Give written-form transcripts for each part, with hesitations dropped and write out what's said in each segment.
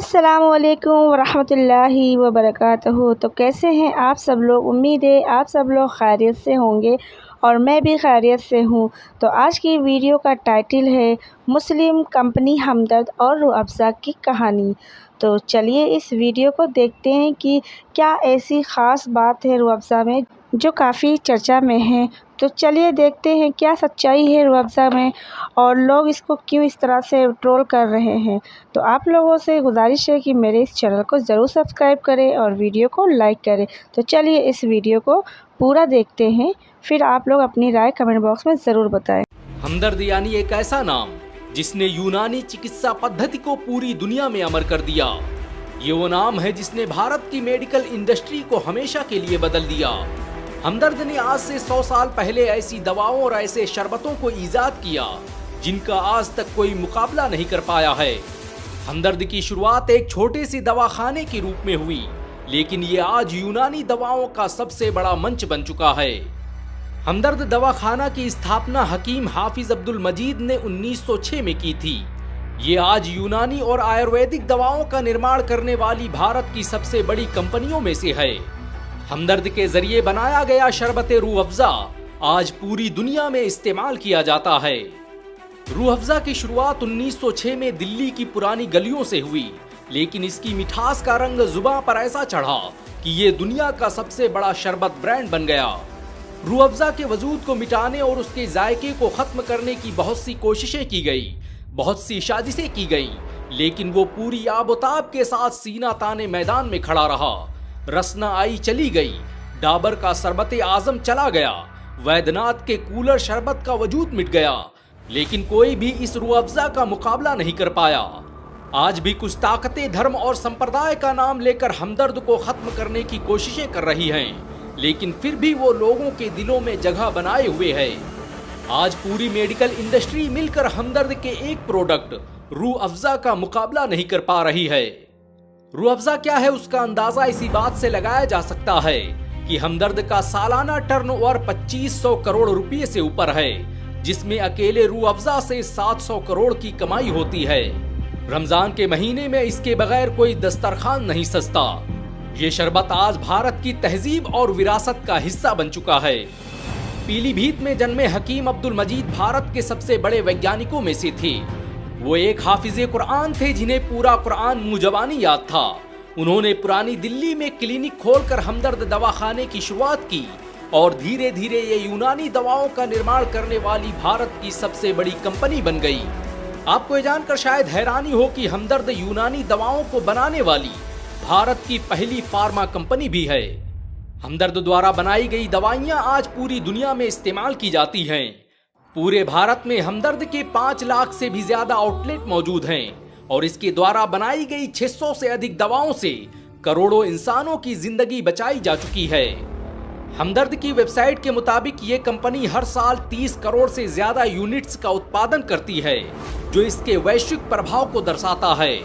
अस्सलामुअलैकुम वरहमतुल्लाहि वबरकातुहू। तो कैसे हैं आप सब लोग? उम्मीद है आप सब लोग खैरियत से होंगे और मैं भी खैरियत से हूँ। तो आज की वीडियो का टाइटल है मुस्लिम कंपनी हमदर्द और रूह अफ़ज़ा की कहानी। तो चलिए इस वीडियो को देखते हैं कि क्या ऐसी ख़ास बात है रूह अफ़ज़ा में जो काफ़ी चर्चा में है। तो चलिए देखते हैं क्या सच्चाई है रूह अफ़ज़ा में और लोग इसको क्यों इस तरह से ट्रोल कर रहे हैं। तो आप लोगों से गुजारिश है कि मेरे इस चैनल को ज़रूर सब्सक्राइब करें और वीडियो को लाइक करें। तो चलिए इस वीडियो को पूरा देखते हैं, फिर आप लोग अपनी राय कमेंट बॉक्स में ज़रूर बताएं। हमदर्द यानी एक ऐसा नाम जिसने यूनानी चिकित्सा पद्धति को पूरी दुनिया में अमर कर दिया। ये वो नाम है जिसने भारत की मेडिकल इंडस्ट्री को हमेशा के लिए बदल दिया। हमदर्द ने आज से 100 साल पहले ऐसी दवाओं और ऐसे शरबतों को ईजाद किया जिनका आज तक कोई मुकाबला नहीं कर पाया है। हमदर्द की शुरुआत एक छोटे से दवाखाने के रूप में हुई, लेकिन ये आज यूनानी दवाओं का सबसे बड़ा मंच बन चुका है। हमदर्द दवाखाना की स्थापना हकीम हाफिज अब्दुल मजीद ने 1906 में की थी। ये आज यूनानी और आयुर्वेदिक दवाओं का निर्माण करने वाली भारत की सबसे बड़ी कंपनियों में से है। हमदर्द के जरिए बनाया गया शरबते रूह अफ़ज़ा आज पूरी दुनिया में इस्तेमाल किया जाता है। रूह अफ़ज़ा की शुरुआत 1906 में दिल्ली की पुरानी गलियों से हुई, लेकिन इसकी मिठास का रंग जुबान पर ऐसा चढ़ा कि ये दुनिया का सबसे बड़ा शरबत ब्रांड बन गया। रूह अफ़ज़ा के वजूद को मिटाने और उसके जायके को खत्म करने की बहुत सी कोशिशें की गई, बहुत सी साजिशें की गई, लेकिन वो पूरी आबोताब के साथ सीना ताने मैदान में खड़ा रहा। रसना आई चली गई, डाबर का शरबते आजम चला गया, वैद्यनाथ के कूलर शरबत का वजूद मिट गया, लेकिन कोई भी इस रूह अफ़ज़ा का मुकाबला नहीं कर पाया। आज भी कुछ ताकतें धर्म और संप्रदाय का नाम लेकर हमदर्द को खत्म करने की कोशिशें कर रही हैं, लेकिन फिर भी वो लोगों के दिलों में जगह बनाए हुए है। आज पूरी मेडिकल इंडस्ट्री मिलकर हमदर्द के एक प्रोडक्ट रूह अफ़ज़ा का मुकाबला नहीं कर पा रही है। रूह अफ़ज़ा क्या है उसका अंदाजा इसी बात से लगाया जा सकता है कि हमदर्द का सालाना टर्नओवर 2500 करोड़ रुपए से ऊपर है, जिसमें अकेले रूह अफ़ज़ा से 700 करोड़ की कमाई होती है। रमजान के महीने में इसके बगैर कोई दस्तरखान नहीं सजता। ये शरबत आज भारत की तहजीब और विरासत का हिस्सा बन चुका है। पीलीभीत में जन्मे हकीम अब्दुल मजीद भारत के सबसे बड़े वैज्ञानिकों में से थे। वो एक हाफिज़े कुरान थे जिन्हें पूरा कुरान मुंहजबानी याद था। उन्होंने पुरानी दिल्ली में क्लिनिक खोलकर हमदर्द दवाखाने की शुरुआत की और धीरे धीरे ये यूनानी दवाओं का निर्माण करने वाली भारत की सबसे बड़ी कंपनी बन गई। आपको ये जानकर शायद हैरानी हो कि हमदर्द यूनानी दवाओं को बनाने वाली भारत की पहली फार्मा कंपनी भी है। हमदर्द द्वारा बनाई गई दवाइयां आज पूरी दुनिया में इस्तेमाल की जाती हैं। पूरे भारत में हमदर्द के 5 लाख से भी ज्यादा आउटलेट मौजूद हैं और इसके द्वारा बनाई गई 600 से अधिक दवाओं से करोड़ों इंसानों की जिंदगी बचाई जा चुकी है। हमदर्द की वेबसाइट के मुताबिक ये कंपनी हर साल 30 करोड़ से ज्यादा यूनिट्स का उत्पादन करती है, जो इसके वैश्विक प्रभाव को दर्शाता है।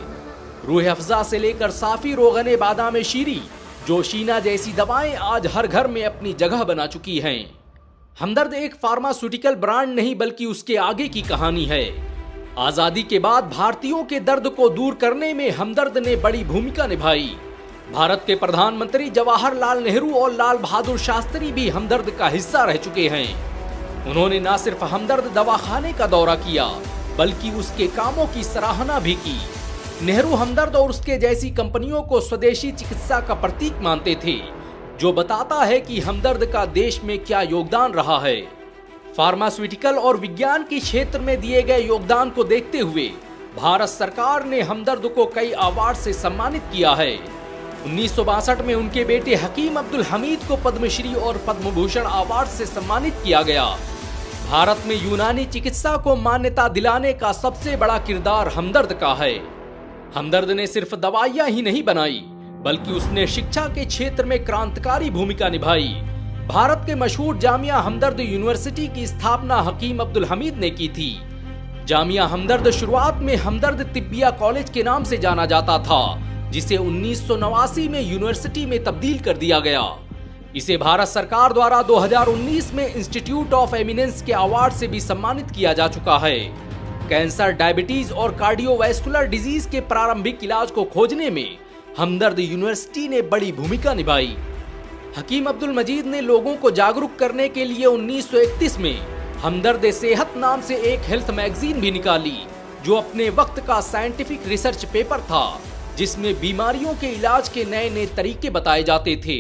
रूह अफ़ज़ा से लेकर साफी रोगने बादाम शीरी, जोशीना जैसी दवाएं आज हर घर में अपनी जगह बना चुकी हैं। हमदर्द एक फार्मास्यूटिकल ब्रांड नहीं बल्कि उसके आगे की कहानी है। आजादी के बाद भारतीयों के दर्द को दूर करने में हमदर्द ने बड़ी भूमिका निभाई। भारत के प्रधानमंत्री जवाहरलाल नेहरू और लाल बहादुर शास्त्री भी हमदर्द का हिस्सा रह चुके हैं। उन्होंने न सिर्फ हमदर्द दवाखाने का दौरा किया बल्कि उसके कामों की सराहना भी की। नेहरू हमदर्द और उसके जैसी कंपनियों को स्वदेशी चिकित्सा का प्रतीक मानते थे, जो बताता है कि हमदर्द का देश में क्या योगदान रहा है। फार्मास्यूटिकल और विज्ञान के क्षेत्र में दिए गए योगदान को देखते हुए भारत सरकार ने हमदर्द को कई अवार्ड से सम्मानित किया है। 1962 में उनके बेटे हकीम अब्दुल हमीद को पद्मश्री और पद्म भूषण अवार्ड से सम्मानित किया गया। भारत में यूनानी चिकित्सा को मान्यता दिलाने का सबसे बड़ा किरदार हमदर्द का है। हमदर्द ने सिर्फ दवाइयां ही नहीं बनाई बल्कि उसने शिक्षा के क्षेत्र में क्रांतिकारी भूमिका निभाई। भारत के मशहूर जामिया हमदर्द यूनिवर्सिटी की स्थापना हकीम अब्दुल हमीद ने की थी। जामिया हमदर्द शुरुआत में हमदर्द तिब्बिया कॉलेज के नाम से जाना जाता था, जिसे 1989 में यूनिवर्सिटी में तब्दील कर दिया गया। इसे भारत सरकार द्वारा 2019 में इंस्टीट्यूट ऑफ एमिनेंस के अवार्ड से भी सम्मानित किया जा चुका है। कैंसर, डायबिटीज और कार्डियोवैस्कुलर डिजीज के प्रारंभिक इलाज को खोजने में हमदर्द यूनिवर्सिटी ने बड़ी भूमिका निभाई। हकीम अब्दुल मजीद ने लोगों को जागरूक करने के लिए 1931 में हमदर्द सेहत नाम से एक हेल्थ मैगजीन भी निकाली, जो अपने वक्त का साइंटिफिक रिसर्च पेपर था, जिसमें बीमारियों के इलाज के नए नए तरीके बताए जाते थे।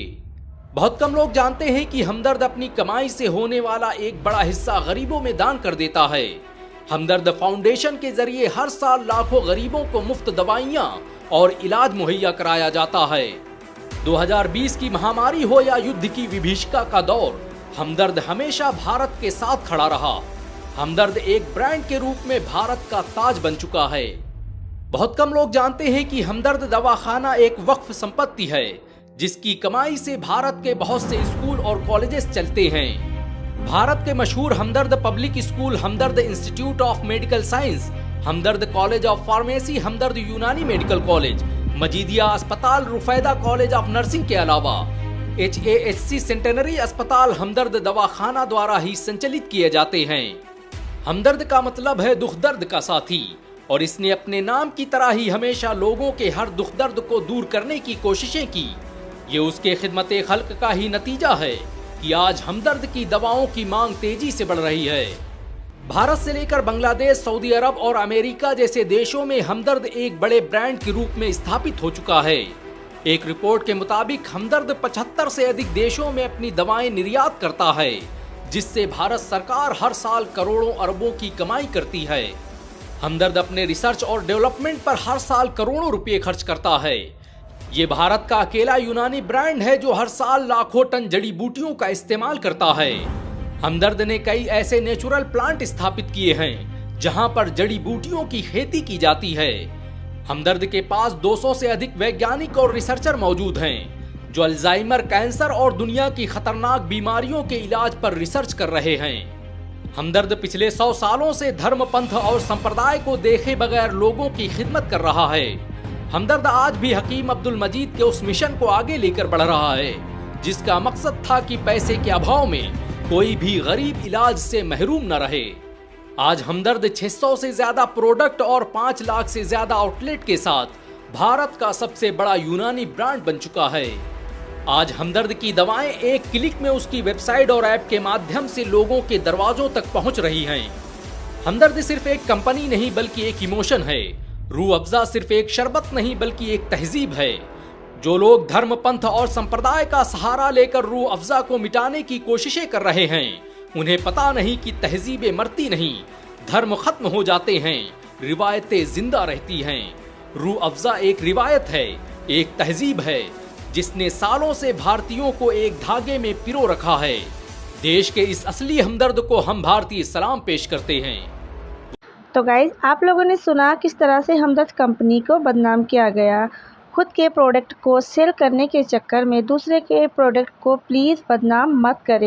बहुत कम लोग जानते हैं कि हमदर्द अपनी कमाई से होने वाला एक बड़ा हिस्सा गरीबों में दान कर देता है। हमदर्द फाउंडेशन के जरिए हर साल लाखों गरीबों को मुफ्त दवाइयां और इलाज मुहैया कराया जाता है। 2020 की महामारी हो या युद्ध की विभीषिका का दौर, हमदर्द हमेशा भारत के साथ खड़ा रहा। हमदर्द एक ब्रांड के रूप में भारत का ताज बन चुका है। बहुत कम लोग जानते हैं कि हमदर्द दवाखाना एक वक्फ संपत्ति है, जिसकी कमाई से भारत के बहुत से स्कूल और कॉलेजेस चलते हैं। भारत के मशहूर Hamdard public school, Hamdard institute of medical science, Hamdard college of pharmacy, Hamdard Unani medical college, Majidia अस्पताल, रुफैदा कॉलेज ऑफ नर्सिंग के अलावा HAHC सेंटेनरी अस्पताल हमदर्द दवाखाना द्वारा ही संचालित किए जाते हैं। हमदर्द का मतलब है दुख दर्द का साथी, और इसने अपने नाम की तरह ही हमेशा लोगों के हर दुख दर्द को दूर करने की कोशिशें की। ये उसके खिदमत खल्क का ही नतीजा है कि आज हमदर्द की दवाओं की मांग तेजी से बढ़ रही है। भारत से लेकर बांग्लादेश, सऊदी अरब और अमेरिका जैसे देशों में हमदर्द एक बड़े ब्रांड के रूप में स्थापित हो चुका है। एक रिपोर्ट के मुताबिक हमदर्द 75 से अधिक देशों में अपनी दवाएं निर्यात करता है, जिससे भारत सरकार हर साल करोड़ों अरबों की कमाई करती है। हमदर्द अपने रिसर्च और डेवलपमेंट पर हर साल करोड़ों रुपए खर्च करता है। ये भारत का अकेला यूनानी ब्रांड है जो हर साल लाखों टन जड़ी बूटियों का इस्तेमाल करता है। हमदर्द ने कई ऐसे नेचुरल प्लांट स्थापित किए हैं जहां पर जड़ी बूटियों की खेती की जाती है। हमदर्द के पास 200 से अधिक वैज्ञानिक और रिसर्चर मौजूद हैं, जो अल्जाइमर, कैंसर और दुनिया की खतरनाक बीमारियों के इलाज पर रिसर्च कर रहे हैं। हमदर्द पिछले 100 सालों से धर्म, पंथ और संप्रदाय को देखे बगैर लोगों की खिदमत कर रहा है। हमदर्द आज भी हकीम अब्दुल मजीद के उस मिशन को आगे लेकर बढ़ रहा है, जिसका मकसद था कि पैसे के अभाव में कोई भी गरीब इलाज से महरूम न रहे। आज हमदर्द 600 से ज्यादा प्रोडक्ट और 5 लाख से ज्यादा आउटलेट के साथ भारत का सबसे बड़ा यूनानी ब्रांड बन चुका है। आज हमदर्द की दवाएं एक क्लिक में उसकी वेबसाइट और ऐप के माध्यम से लोगों के दरवाजों तक पहुंच रही हैं। हमदर्द सिर्फ एक कंपनी नहीं बल्कि एक इमोशन है। रूह अफ़ज़ा सिर्फ एक शरबत नहीं बल्कि एक तहजीब है। जो लोग धर्म, पंथ और संप्रदाय का सहारा लेकर रूह अफ़ज़ा को मिटाने की कोशिशें कर रहे हैं, उन्हें पता नहीं कि तहजीबें मरती नहीं, धर्म खत्म हो जाते हैं, रिवायतें जिंदा रहती हैं। रूह अफ़ज़ा एक रिवायत है, एक तहजीब है, जिसने सालों से भारतीयों को एक धागे में पिरो रखा है। देश के इस असली हमदर्द को हम भारतीय सलाम पेश करते हैं। तो गाइज, आप लोगों ने सुना किस तरह से हमदर्द कंपनी को बदनाम किया गया। खुद के प्रोडक्ट को सेल करने के चक्कर में दूसरे के प्रोडक्ट को प्लीज़ बदनाम मत करें।